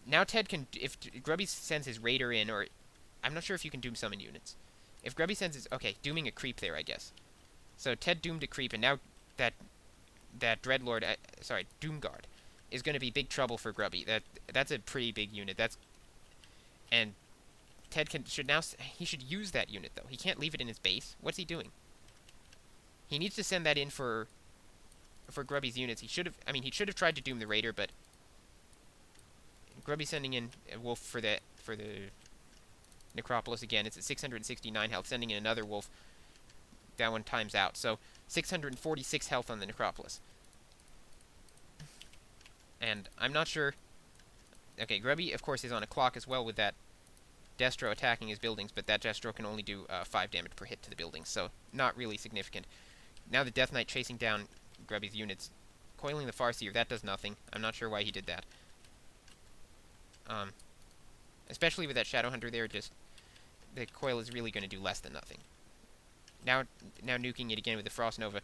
now Ted can, if Grubby sends his Raider in, or I'm not sure if you can doom summon units. If Grubby sends his, okay, dooming a creep there, I guess. So Ted doomed a creep, and now that Dreadlord, sorry, Doomguard, is going to be big trouble for Grubby. That's a pretty big unit. And Ted should now, he should use that unit though. He can't leave it in his base. What's he doing? He needs to send that in for Grubby's units. He should have tried to doom the Raider, but Grubby sending in a wolf for the Necropolis again. It's at 669 health. Sending in another wolf. That one times out. So 646 health on the Necropolis. And I'm not sure. Okay, Grubby, of course, is on a clock as well with that Destro attacking his buildings, but that Destro can only do 5 damage per hit to the buildings, so not really significant. Now the Death Knight chasing down Grubby's units. Coiling the Farseer, that does nothing. I'm not sure why he did that. Especially with that Shadowhunter there, just the coil is really going to do less than nothing. Now nuking it again with the Frost Nova.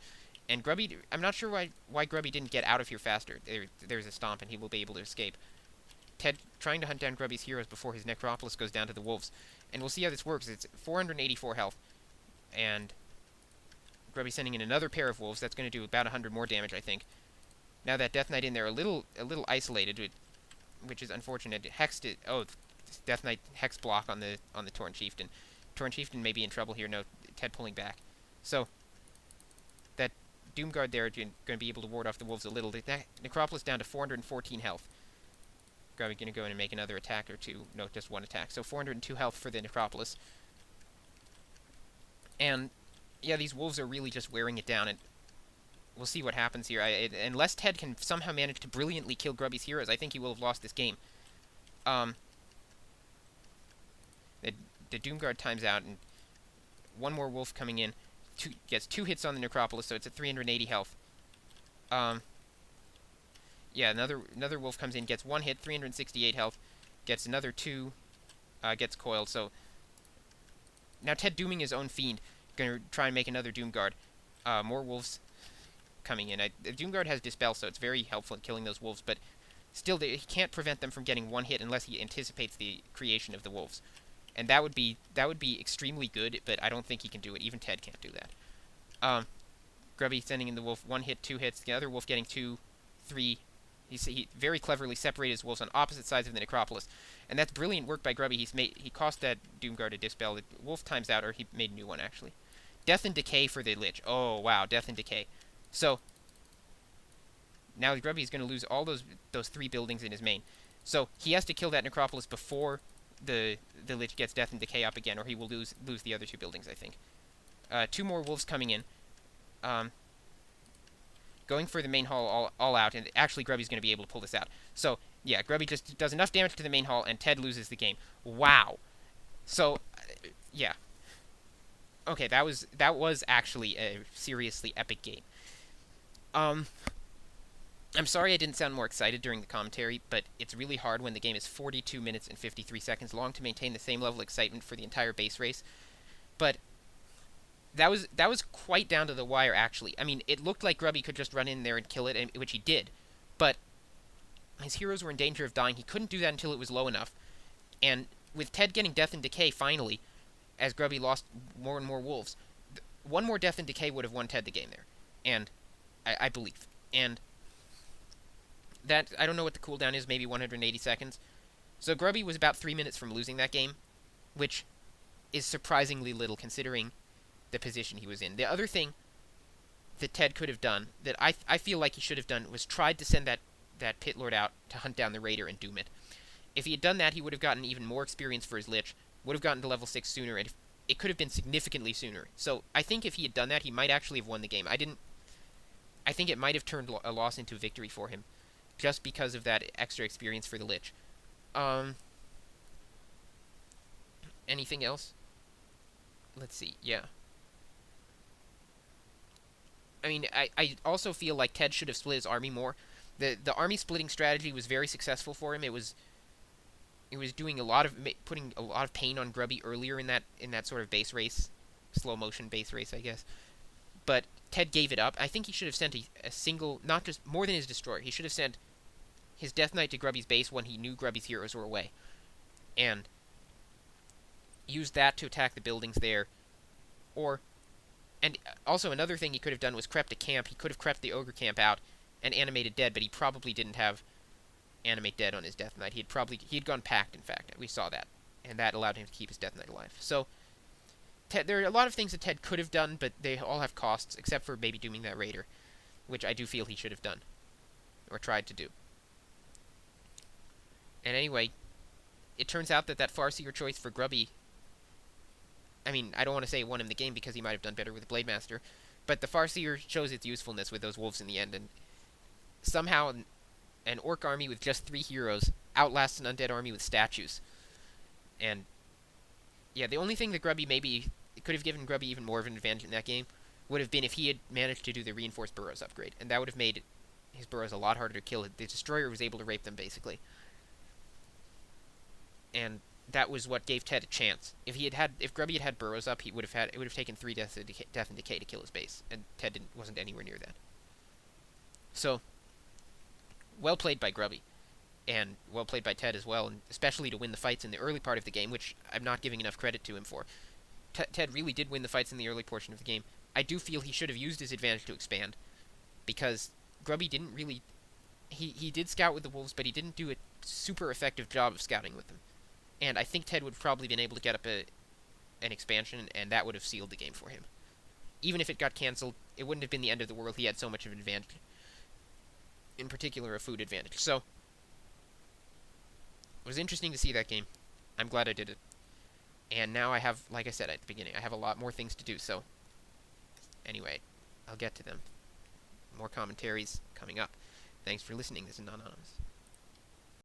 And Grubby, I'm not sure why Grubby didn't get out of here faster. There's a stomp and he will be able to escape. Ted trying to hunt down Grubby's heroes before his Necropolis goes down to the wolves. And we'll see how this works. It's 484 health. And Grubby sending in another pair of wolves. That's going to do about 100 more damage, I think. Now that Death Knight in there, a little isolated, which is unfortunate. Hexed it. Oh, Death Knight hex block on the Torn Chieftain. Torn Chieftain may be in trouble here. No, Ted pulling back. So that Doomguard there going to be able to ward off the wolves a little. The Necropolis down to 414 health. Grubby going to go in and make another attack or two. No, just one attack. So 402 health for the Necropolis. And yeah, these wolves are really just wearing it down, and we'll see what happens here. Unless Ted can somehow manage to brilliantly kill Grubby's heroes, I think he will have lost this game. The Doomguard times out, and one more wolf coming in. Gets 2 hits on the Necropolis, so it's at 380 health. Yeah, another wolf comes in, gets 1 hit, 368 health. Gets another 2, gets coiled, so now Ted dooming his own fiend. Gonna try and make another Doomguard. More wolves coming in. The Doomguard has Dispel, so it's very helpful in killing those wolves, but still, he can't prevent them from getting 1 hit unless he anticipates the creation of the wolves. And that would be extremely good, but I don't think he can do it. Even Ted can't do that. Grubby sending in the wolf, 1 hit, 2 hits. The other wolf getting 2, 3. He very cleverly separated his wolves on opposite sides of the Necropolis, and that's brilliant work by Grubby. He cost that Doomguard a Dispel. The wolf times out, or he made a new one actually. Death and Decay for the Lich. Oh wow, Death and Decay. So now Grubby is going to lose all those 3 buildings in his main. So he has to kill that Necropolis before the Lich gets Death and Decay up again, or he will lose the other 2 buildings, I think. 2 more wolves coming in. Going for the main hall all out, and actually Grubby's going to be able to pull this out. So, yeah, Grubby just does enough damage to the main hall, and Ted loses the game. Wow. So, yeah. Okay, that was actually a seriously epic game. I'm sorry I didn't sound more excited during the commentary, but it's really hard when the game is 42 minutes and 53 seconds long to maintain the same level of excitement for the entire base race. But that was quite down to the wire, actually. I mean, it looked like Grubby could just run in there and kill it, which he did. But his heroes were in danger of dying. He couldn't do that until it was low enough. And with Ted getting Death and Decay, finally, as Grubby lost more and more wolves, 1 more Death and Decay would have won Ted the game there. And I believe. And that, I don't know what the cooldown is, maybe 180 seconds. So Grubby was about 3 minutes from losing that game, which is surprisingly little considering the position he was in. The other thing that Ted could have done, that I feel like he should have done, was tried to send that Pit Lord out to hunt down the Raider and doom it. If he had done that, he would have gotten even more experience for his Lich, would have gotten to level 6 sooner, and it could have been significantly sooner. So I think if he had done that, he might actually have won the game. I think it might have turned a loss into a victory for him, just because of that extra experience for the Lich. Anything else? Let's see, yeah. I mean, I also feel like Ted should have split his army more. The army splitting strategy was very successful for him. It was doing putting a lot of pain on Grubby earlier in that sort of base race, slow motion base race, I guess. But Ted gave it up. I think he should have sent a single, not just more than his destroyer. He should have sent his Death Knight to Grubby's base when he knew Grubby's heroes were away, and used that to attack the buildings there. Or, and also another thing he could have done was crept a camp. He could have crept the ogre camp out and animated dead, but he probably didn't have animate dead on his Death Knight. He had gone packed, in fact. We saw that, and that allowed him to keep his Death Knight alive. So there are a lot of things that Ted could have done, but they all have costs, except for maybe dooming that Raider, which I do feel he should have done, or tried to do. And anyway, it turns out that Farseer choice for Grubby, I mean, I don't want to say it won him the game because he might have done better with Blademaster, but the Farseer shows its usefulness with those wolves in the end, and somehow an orc army with just 3 heroes outlasts an undead army with statues. And yeah, the only thing that Grubby maybe could have given Grubby even more of an advantage in that game would have been if he had managed to do the reinforced burrows upgrade, and that would have made his burrows a lot harder to kill. The destroyer was able to rape them basically, and that was what gave Ted a chance. If Grubby had burrows up, it would have taken 3 death and decay to kill his base, and Ted wasn't anywhere near that. So, well played by Grubby, and well played by Ted as well, and especially to win the fights in the early part of the game, which I'm not giving enough credit to him for. Ted really did win the fights in the early portion of the game. I do feel he should have used his advantage to expand, because Grubby didn't really... He did scout with the wolves, but he didn't do a super effective job of scouting with them. And I think Ted would have probably been able to get up an expansion, and that would have sealed the game for him. Even if it got cancelled, it wouldn't have been the end of the world. He had so much of an advantage. In particular, a food advantage. So, it was interesting to see that game. I'm glad I did it. And now I have, like I said at the beginning, I have a lot more things to do, so... Anyway, I'll get to them. More commentaries coming up. Thanks for listening. This is Anonymous.